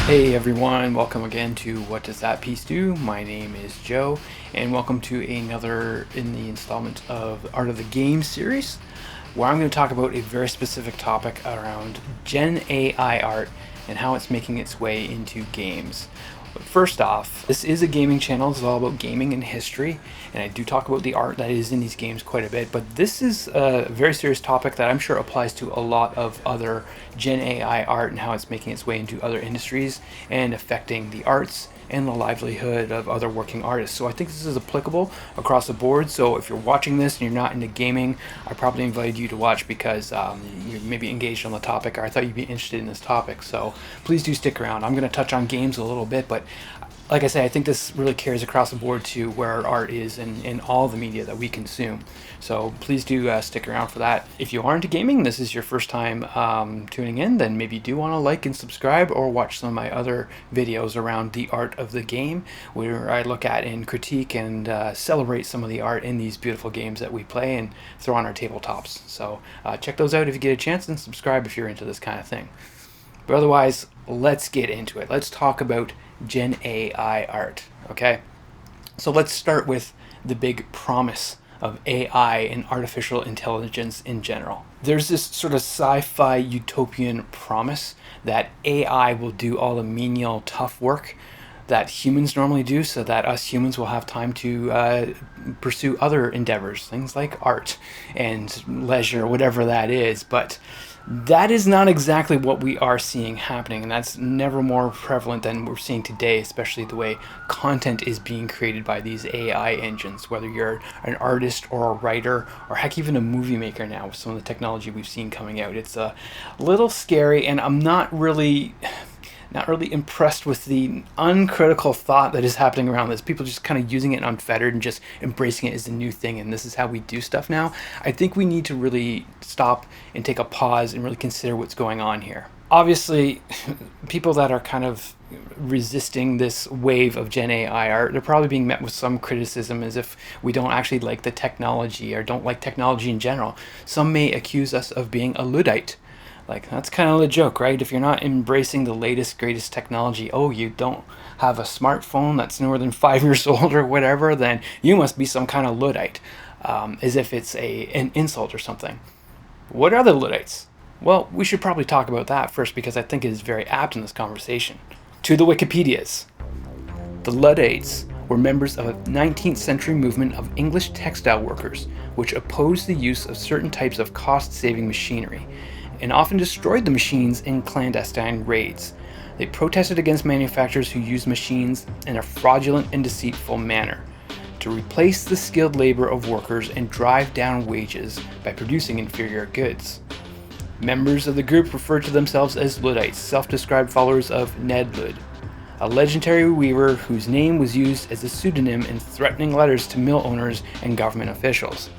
Hey everyone, welcome again to What Does That Piece Do? My name is Joe, and welcome to another in the installment of Art of the Game series, where I'm going to talk about a very specific topic around Gen AI art and how it's making its way into games. But first off, this is a gaming channel. It's all about gaming and history, and I do talk about the art that is in these games quite a bit, but this is a very serious topic that I'm sure applies to a lot of other Gen AI art and how it's making its way into other industries and affecting the arts and the livelihood of other working artists. So I think this is applicable across the board. So if you're watching this and you're not into gaming, I probably invited you to watch because you're maybe engaged on the topic, or I thought you'd be interested in this topic. So please do stick around. I'm going to touch on games a little bit, but like I say, I think this really carries across the board to where art is in all the media that we consume. So please do stick around for that. If you are into gaming, this is your first time tuning in, then maybe you do want to like and subscribe or watch some of my other videos around the art of the game, where I look at and critique and celebrate some of the art in these beautiful games that we play and throw on our tabletops. So check those out if you get a chance, and subscribe if you're into this kind of thing. But otherwise, let's get into it. Let's talk about Gen AI art, okay? So let's start with the big promise of AI and artificial intelligence in general. There's this sort of sci-fi utopian promise that AI will do all the menial, tough work that humans normally do, so that us humans will have time to pursue other endeavors, things like art and leisure, whatever that is. But that is not exactly what we are seeing happening, and that's never more prevalent than we're seeing today, especially the way content is being created by these AI engines, whether you're an artist or a writer or heck, even a movie maker now with some of the technology we've seen coming out. It's a little scary, and I'm not really impressed with the uncritical thought that is happening around this. People just kind of using it unfettered and just embracing it as the new thing, and this is how we do stuff now. I think we need to really stop and take a pause and really consider what's going on here. Obviously, people that are kind of resisting this wave of Gen AI art, they're probably being met with some criticism as if we don't actually like the technology or don't like technology in general. Some may accuse us of being a Luddite. Like, that's kind of the joke, right? If you're not embracing the latest, greatest technology, oh, you don't have a smartphone that's more than 5 years old or whatever, then you must be some kind of Luddite, as if it's an insult or something. What are the Luddites? Well, we should probably talk about that first, because I think it is very apt in this conversation. To the Wikipedias. The Luddites were members of a 19th century movement of English textile workers, which opposed the use of certain types of cost-saving machinery, and often destroyed the machines in clandestine raids. They protested against manufacturers who used machines in a fraudulent and deceitful manner to replace the skilled labor of workers and drive down wages by producing inferior goods. Members of the group referred to themselves as Luddites, self-described followers of Ned Ludd, a legendary weaver whose name was used as a pseudonym in threatening letters to mill owners and government officials.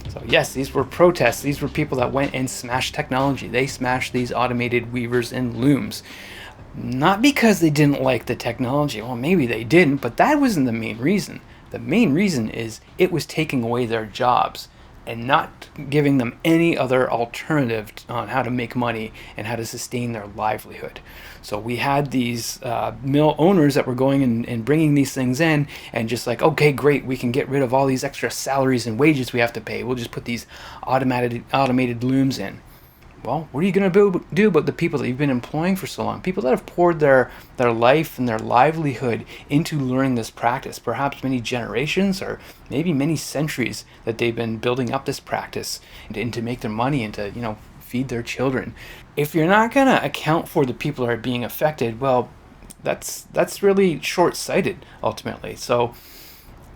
So yes, these were protests. These were people that went and smashed technology. They smashed these automated weavers and looms. Not because they didn't like the technology. Well, maybe they didn't, but that wasn't the main reason. The main reason is it was taking away their jobs and not giving them any other alternative on how to make money and how to sustain their livelihood. So we had these mill owners that were going and bringing these things in, and just like, okay, great, we can get rid of all these extra salaries and wages we have to pay. We'll just put these automated looms in. Well, what are you going to do about the people that you've been employing for so long? People that have poured their life and their livelihood into learning this practice, perhaps many generations or maybe many centuries that they've been building up this practice and to make their money and to, feed their children. If you're not going to account for the people that are being affected, well, that's really short-sighted ultimately. So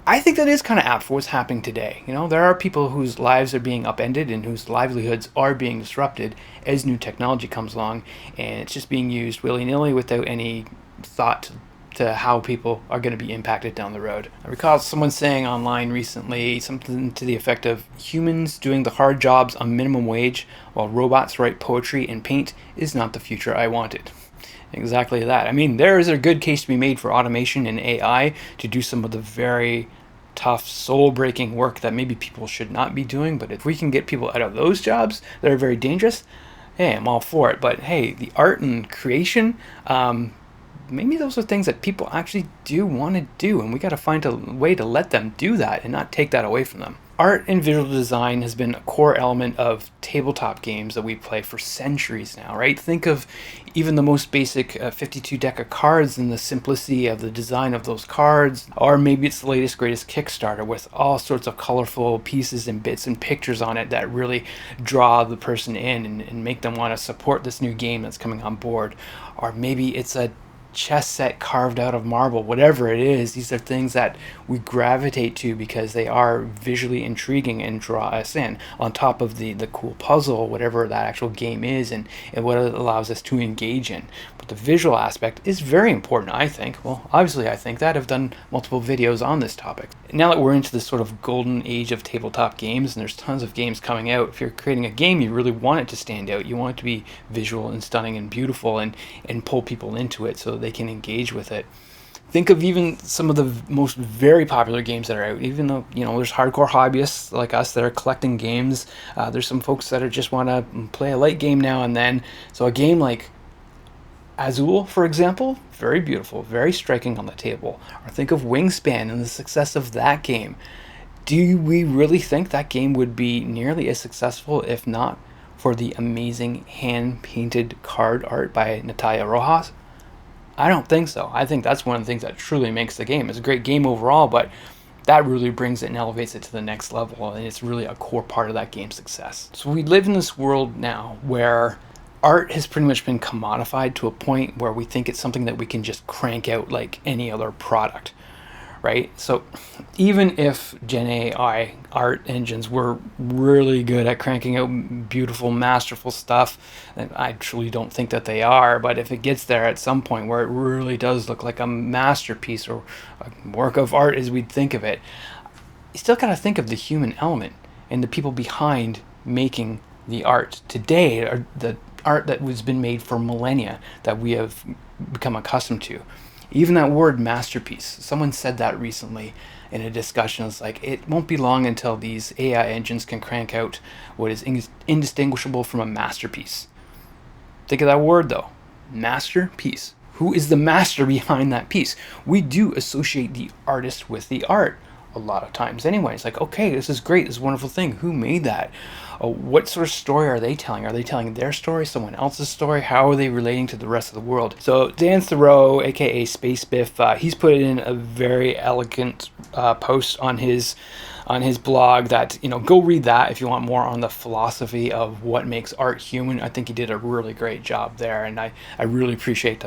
I think that is kind of apt for what's happening today. There are people whose lives are being upended and whose livelihoods are being disrupted as new technology comes along, and it's just being used willy-nilly without any thought to how people are going to be impacted down the road. I recall someone saying online recently something to the effect of, humans doing the hard jobs on minimum wage while robots write poetry and paint is not the future I wanted. Exactly that. I mean, there is a good case to be made for automation and AI to do some of the very tough, soul-breaking work that maybe people should not be doing. But if we can get people out of those jobs that are very dangerous, hey, I'm all for it. But hey, the art and creation, maybe those are things that people actually do want to do, and we got to find a way to let them do that and not take that away from them. Art and visual design has been a core element of tabletop games that we play for centuries now, right? Think of even the most basic 52 deck of cards and the simplicity of the design of those cards. Or maybe it's the latest, greatest Kickstarter with all sorts of colorful pieces and bits and pictures on it that really draw the person in and make them want to support this new game that's coming on board. Or maybe it's a chess set carved out of marble. Whatever it is, these are things that we gravitate to because they are visually intriguing and draw us in, on top of the cool puzzle, whatever that actual game is, and what it allows us to engage in. But the visual aspect is very important, I think. Well, obviously I think that. I've done multiple videos on this topic. Now that we're into this sort of golden age of tabletop games, and there's tons of games coming out, if you're creating a game, you really want it to stand out. You want it to be visual and stunning and beautiful, and pull people into it so they can engage with it. Think of even some of the most very popular games that are out. Even though, there's hardcore hobbyists like us that are collecting games, there's some folks that are just want to play a light game now and then. So a game like Azul, for example, very beautiful, very striking on the table. Or think of Wingspan and the success of that game. Do we really think that game would be nearly as successful if not for the amazing hand-painted card art by Natalia Rojas? I don't think so. I think that's one of the things that truly makes the game. It's a great game overall, but that really brings it and elevates it to the next level, and it's really a core part of that game's success. So we live in this world now where art has pretty much been commodified to a point where we think it's something that we can just crank out like any other product, right? So even if GenAI art engines were really good at cranking out beautiful, masterful stuff, and I truly don't think that they are, but if it gets there at some point where it really does look like a masterpiece or a work of art as we'd think of it, you still got to think of the human element and the people behind making the art today, or the art that was been made for millennia that we have become accustomed to. Even that word masterpiece, someone said that recently in a discussion. It's like, it won't be long until these AI engines can crank out what is indistinguishable from a masterpiece. Think of that word though, masterpiece. Who is the master behind that piece? We do associate the artist with the art a lot of times anyway. It's like, okay, this is great, this is a wonderful thing. Who made that? What sort of story are they telling? Are they telling their story, someone else's story? How are they relating to the rest of the world? So Dan Thurot, aka Space Biff, he's put in a very elegant post on his blog that, go read that if you want more on the philosophy of what makes art human. I think he did a really great job there, and I really appreciate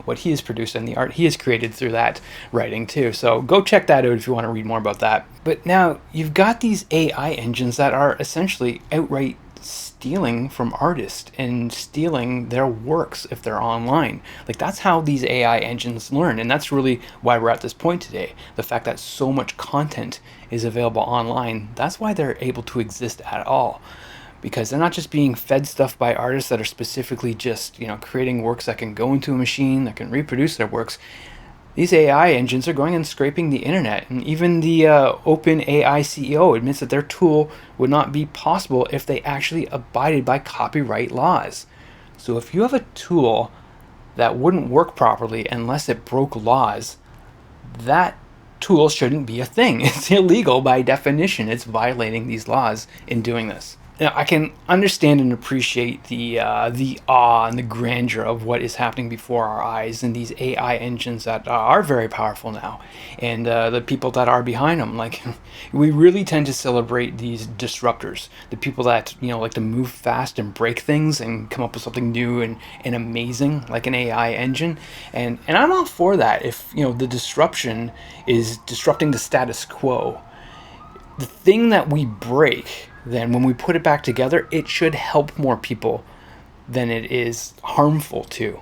what he has produced and the art he has created through that writing too. So go check that out if you want to read more about that. But now you've got these AI engines that are essentially outright stealing from artists and stealing their works if they're online. Like, that's how these AI engines learn, and that's really why we're at this point today. The fact that so much content is available online, that's why they're able to exist at all. Because they're not just being fed stuff by artists that are specifically just, creating works that can go into a machine that can reproduce their works. These AI engines are going and scraping the internet, and even the OpenAI CEO admits that their tool would not be possible if they actually abided by copyright laws. So if you have a tool that wouldn't work properly unless it broke laws, that tool shouldn't be a thing. It's illegal by definition. It's violating these laws in doing this. Now, I can understand and appreciate the awe and the grandeur of what is happening before our eyes and these AI engines that are very powerful now, and the people that are behind them. Like, we really tend to celebrate these disruptors, the people that like to move fast and break things and come up with something new and amazing, like an AI engine. And I'm all for that if the disruption is disrupting the status quo. The thing that we break, then when we put it back together, it should help more people than it is harmful to.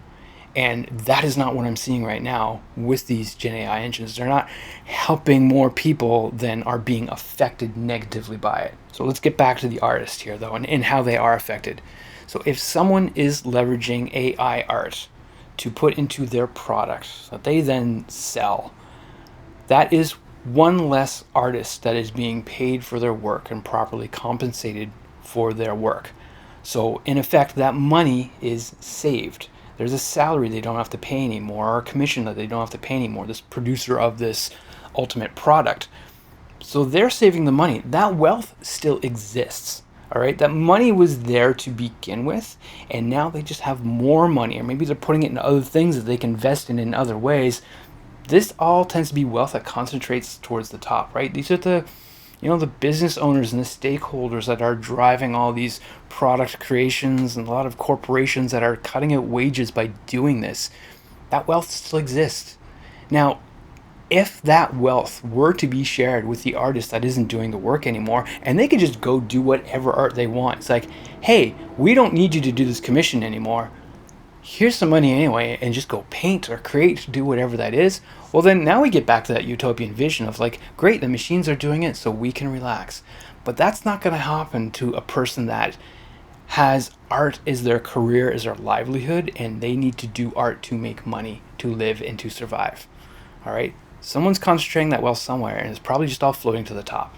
And that is not what I'm seeing right now with these GenAI engines. They're not helping more people than are being affected negatively by it. So let's get back to the artist here, though, and how they are affected. So if someone is leveraging AI art to put into their products that they then sell, that is one less artist that is being paid for their work and properly compensated for their work. So in effect, that money is saved. There's a salary they don't have to pay anymore, or a commission that they don't have to pay anymore, this producer of this ultimate product. So they're saving the money. That wealth still exists. All right, that money was there to begin with, and now they just have more money, or maybe they're putting it in other things that they can invest in other ways. This all tends to be wealth that concentrates towards the top, right? These are the business owners and the stakeholders that are driving all these product creations, and a lot of corporations that are cutting out wages by doing this. That wealth still exists. Now, if that wealth were to be shared with the artist that isn't doing the work anymore, and they could just go do whatever art they want, it's like, hey, we don't need you to do this commission anymore. Here's some money anyway, and just go paint or create, do whatever that is. Well, then now we get back to that utopian vision of like, great, the machines are doing it, so we can relax. But that's not going to happen to a person that has art as their career, as their livelihood, and they need to do art to make money, to live, and to survive. All right? Someone's concentrating that wealth somewhere, and it's probably just all floating to the top.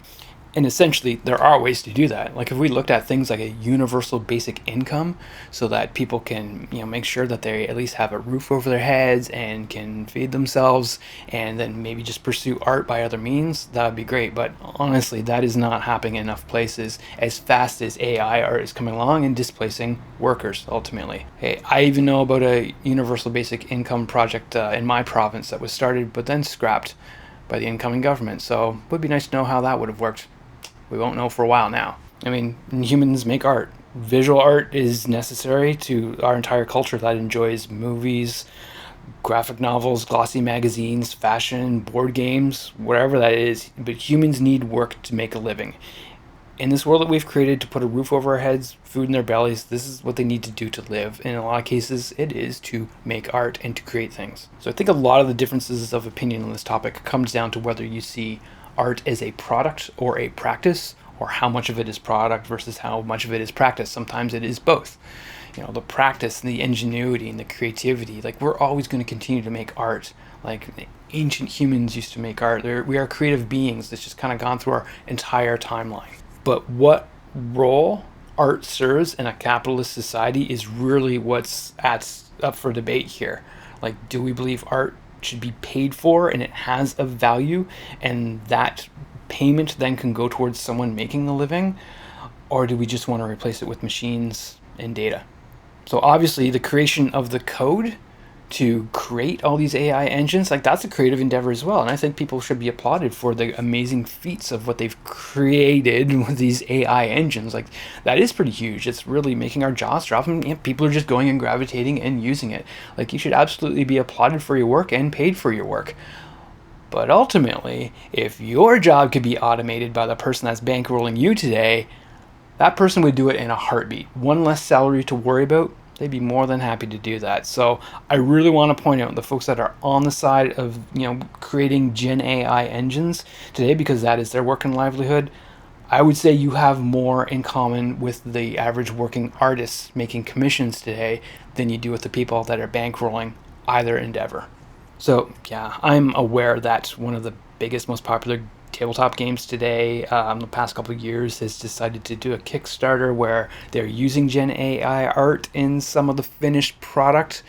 And essentially, there are ways to do that. Like if we looked at things like a universal basic income, so that people can, make sure that they at least have a roof over their heads and can feed themselves, and then maybe just pursue art by other means, that would be great. But honestly, that is not happening in enough places as fast as AI art is coming along and displacing workers ultimately. Hey, I even know about a universal basic income project in my province that was started but then scrapped by the incoming government. So it would be nice to know how that would have worked. We won't know for a while now. I mean, humans make art. Visual art is necessary to our entire culture that enjoys movies, graphic novels, glossy magazines, fashion, board games, whatever that is. But humans need work to make a living. In this world that we've created to put a roof over our heads, food in their bellies, this is what they need to do to live. And in a lot of cases, it is to make art and to create things. So I think a lot of the differences of opinion on this topic comes down to whether you see art as a product or a practice, or how much of it is product versus how much of it is practice. Sometimes it is both. The practice and the ingenuity and the creativity, like we're always going to continue to make art. Like ancient humans used to make art. We are creative beings that's just kind of gone through our entire timeline. But what role art serves in a capitalist society is really what's up for debate here. Like, do we believe art should be paid for and it has a value, and that payment then can go towards someone making the living? Or do we just want to replace it with machines and data? So obviously the creation of the code to create all these AI engines, like that's a creative endeavor as well. And I think people should be applauded for the amazing feats of what they've created with these AI engines. Like that is pretty huge. It's really making our jaws drop, and people are just going and gravitating and using it. Like you should absolutely be applauded for your work and paid for your work. But ultimately, if your job could be automated by the person that's bankrolling you today, that person would do it in a heartbeat. One less salary to worry about, they'd be more than happy to do that. So I really want to point out the folks that are on the side of creating GenAI engines today, because that is their work and livelihood. I would say you have more in common with the average working artists making commissions today than you do with the people that are bankrolling either endeavor. So yeah, I'm aware that one of the biggest, most popular tabletop games today, the past couple of years, has decided to do a Kickstarter where they're using Gen AI art in some of the finished product.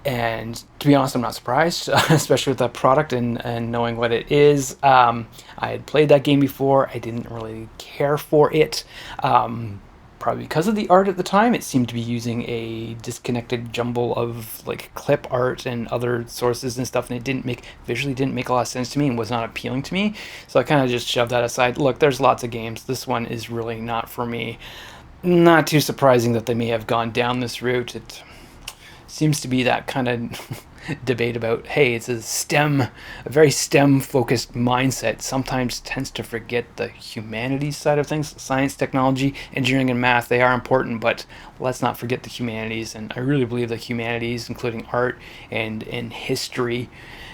And to be honest, I'm not surprised, especially with that product and knowing what it is. I had played that game before. I didn't really care for it. Probably because of the art at the time. It seemed to be using a disconnected jumble of like clip art and other sources and stuff, and it visually didn't make a lot of sense to me and was not appealing to me. So I kind of just shoved that aside. Look, there's lots of games. This one is really not for me. Not too surprising that they may have gone down this route. It seems to be that kind of debate about, hey, it's a very STEM focused mindset sometimes tends to forget the humanities side of things. Science, technology, engineering, and math, they are important, but let's not forget the humanities. And I really believe the humanities, including art and history,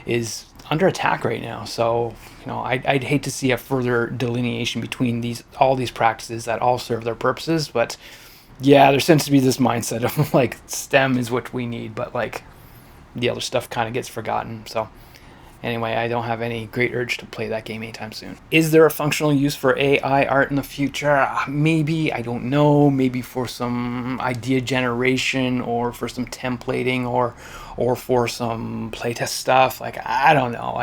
is under attack right now. So I'd hate to see a further delineation between all these practices that all serve their purposes. But yeah, there seems to be this mindset of like STEM is what we need, but like the other stuff kind of gets forgotten. So Anyway, I don't have any great urge to play that game anytime soon. Is there a functional use for AI art in the future? Maybe, I don't know. Maybe for some idea generation, or for some templating, or for some playtest stuff. Like, I don't know.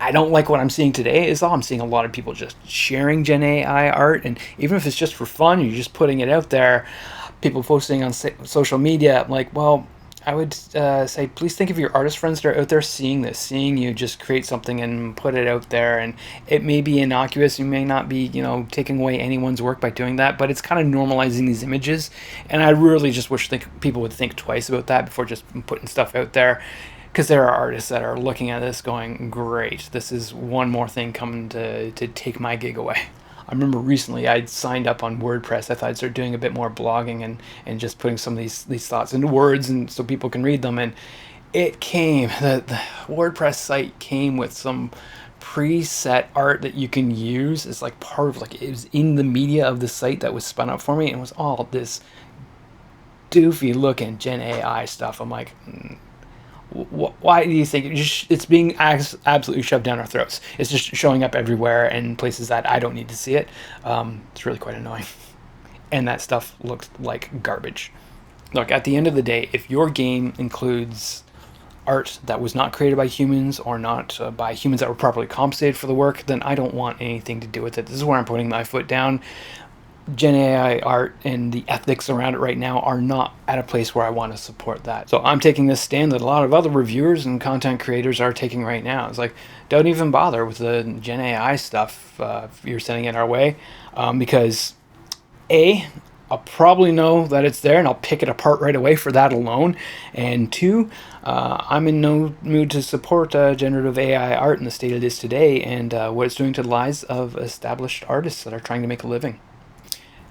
I don't like what I'm seeing today. Is all I'm seeing a lot of people just sharing Gen AI art, and even if it's just for fun, you're just putting it out there. People posting on social media. I'm like, well, I would say, please think of your artist friends that are out there seeing this, seeing you just create something and put it out there. And it may be innocuous. You may not be, taking away anyone's work by doing that, but it's kind of normalizing these images. And I really just wish people would think twice about that before just putting stuff out there. Because there are artists that are looking at this going, great, this is one more thing coming to take my gig away. I remember recently I'd signed up on WordPress. I thought I'd start doing a bit more blogging and just putting some of these thoughts into words and so people can read them. And it came, the WordPress site came with some preset art that you can use as like part of, like, it was in the media of the site that was spun up for me, and it was all this doofy looking Gen AI stuff. I'm like, why do you think it's being absolutely shoved down our throats? It's just showing up everywhere in places that I don't need to see it. It's really quite annoying. And that stuff looks like garbage. Look, at the end of the day, if your game includes art that was not created by humans, or not by humans that were properly compensated for the work, then I don't want anything to do with it. This is where I'm putting my foot down. Gen AI art and the ethics around it right now are not at a place where I want to support that. So I'm taking this stand that a lot of other reviewers and content creators are taking right now. It's like, don't even bother with the Gen AI stuff if you're sending it our way, because I'll probably know that it's there and I'll pick it apart right away for that alone. And two, I'm in no mood to support generative AI art in the state it is today, and what it's doing to the lives of established artists that are trying to make a living.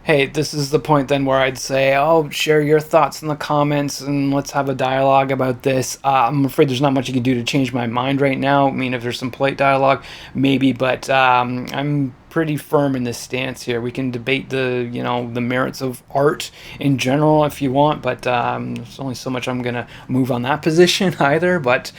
Hey, this is the point then where I'd say, oh, share your thoughts in the comments and let's have a dialogue about this. I'm afraid there's not much you can do to change my mind right now. I mean, if there's some polite dialogue, maybe, but I'm pretty firm in this stance here. We can debate the merits of art in general if you want, but there's only so much I'm gonna move on that position either. But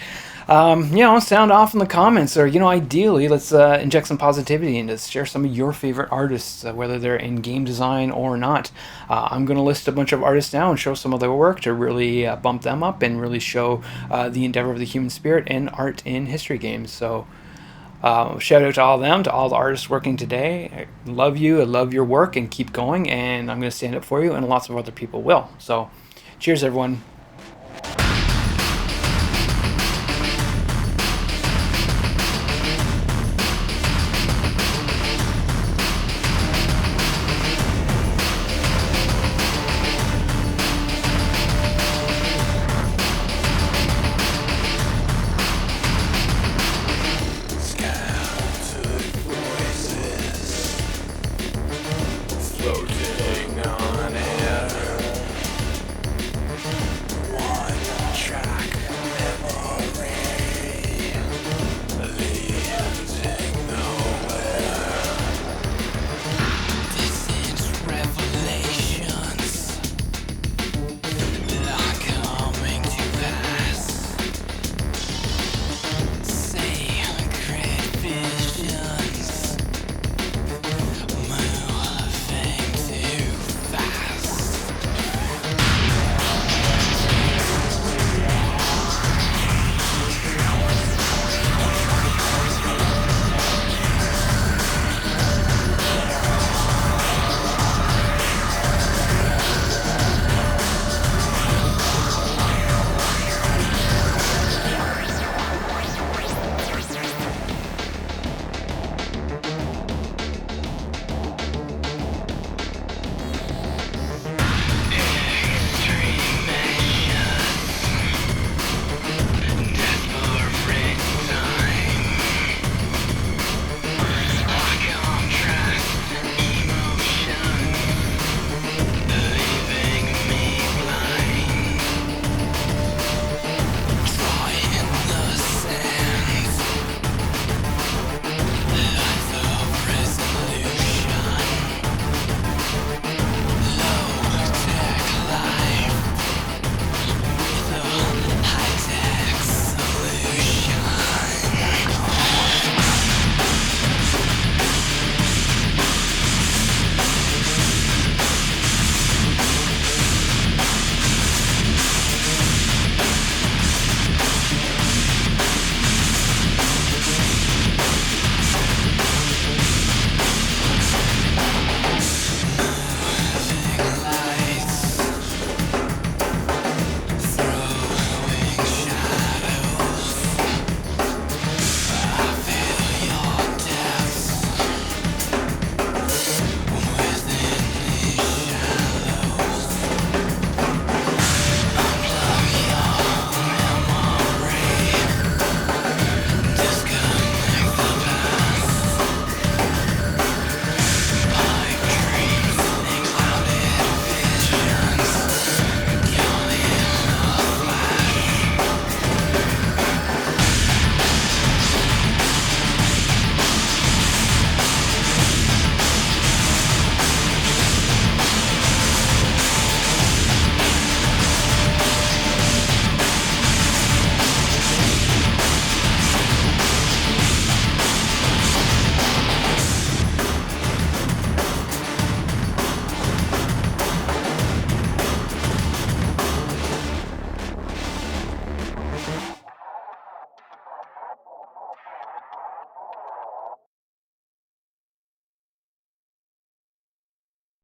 sound off in the comments, or, ideally, let's inject some positivity into share some of your favorite artists, whether they're in game design or not. I'm going to list a bunch of artists now and show some of their work to really bump them up and really show the endeavor of the human spirit and art in history games. So shout out to all of them, to all the artists working today. I love you, I love your work, and keep going, and I'm going to stand up for you, and lots of other people will. So cheers, everyone.